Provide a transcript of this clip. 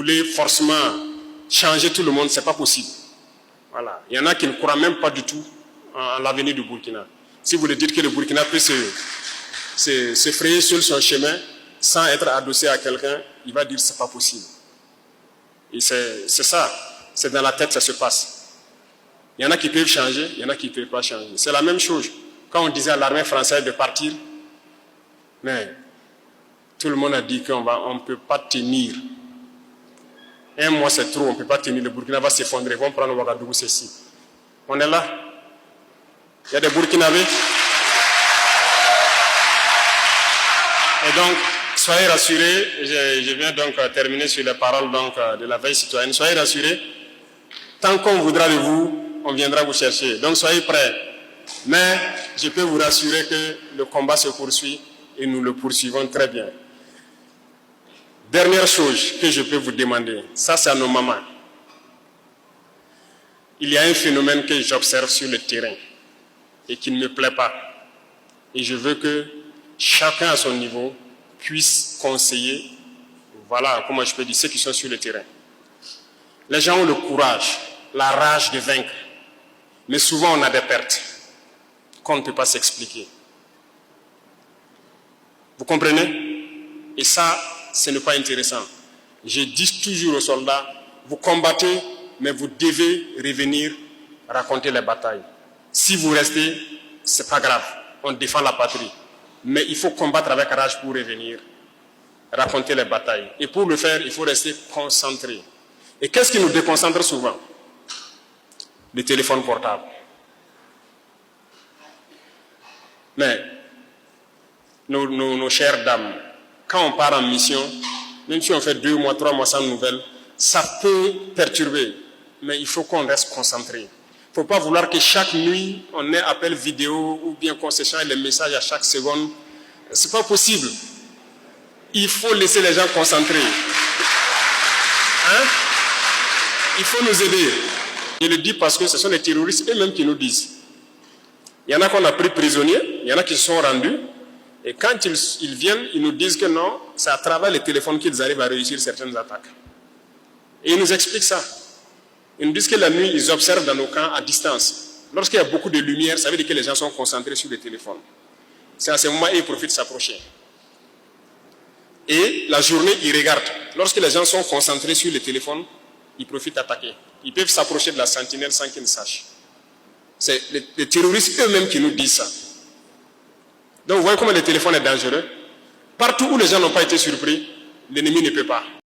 voulez forcément changer tout le monde, ce n'est pas possible. Voilà. Il y en a qui ne croient même pas du tout en l'avenir du Burkina. Si vous voulez dire que le Burkina peut se frayer seul son chemin sans être adossé à quelqu'un, il va dire que ce n'est pas possible. Et c'est ça, c'est dans la tête que ça se passe. Il y en a qui peuvent changer, il y en a qui ne peuvent pas changer. C'est la même chose. Quand on disait à l'armée française de partir, mais tout le monde a dit qu'on ne peut pas tenir. Un mois c'est trop, on ne peut pas tenir. Le Burkina va s'effondrer, ils vont prendre Ouagadougou, ceci. On est là. Il y a des Burkinabés. Et donc, soyez rassurés, je viens donc terminer sur les paroles donc, de la veille citoyenne. Soyez rassurés, tant qu'on voudra de vous, on viendra vous chercher. Donc soyez prêts. Mais je peux vous rassurer que le combat se poursuit et nous le poursuivons très bien. Dernière chose que je peux vous demander, ça c'est à nos mamans. Il y a un phénomène que j'observe sur le terrain et qui ne me plaît pas. Et je veux que chacun à son niveau puisse conseiller, voilà comment je peux dire, ceux qui sont sur le terrain. Les gens ont le courage, la rage de vaincre, mais souvent on a des pertes qu'on ne peut pas s'expliquer. Vous comprenez? Et ça, ce n'est pas intéressant. Je dis toujours aux soldats, vous combattez, mais vous devez revenir raconter les batailles. Si vous restez, ce n'est pas grave, on défend la patrie. Mais il faut combattre avec rage pour revenir raconter les batailles. Et pour le faire, il faut rester concentré. Et qu'est-ce qui nous déconcentre souvent? Le téléphone portable. Mais nos chères dames, quand on part en mission, même si on fait 2 mois, 3 mois sans nouvelles, ça peut perturber. Mais il faut qu'on reste concentré. Il ne faut pas vouloir que chaque nuit, on ait appel vidéo ou bien qu'on s'échange les messages à chaque seconde. Ce n'est pas possible. Il faut laisser les gens concentrés. Hein? Il faut nous aider. Je le dis parce que ce sont les terroristes eux-mêmes qui nous disent. Il y en a qu'on a pris prisonniers, il y en a qui se sont rendus. Et quand ils viennent, ils nous disent que non, c'est à travers les téléphones qu'ils arrivent à réussir certaines attaques. Et ils nous expliquent ça. Ils nous disent que la nuit, ils observent dans nos camps à distance. Lorsqu'il y a beaucoup de lumière, ça veut dire que les gens sont concentrés sur les téléphones. C'est à ce moment où ils profitent de s'approcher. Et la journée, ils regardent. Lorsque les gens sont concentrés sur les téléphones, ils profitent d'attaquer. Ils peuvent s'approcher de la sentinelle sans qu'ils ne sachent. C'est les terroristes eux-mêmes qui nous disent ça. Donc vous voyez comment le téléphone est dangereux. Partout où les gens n'ont pas été surpris, l'ennemi ne peut pas.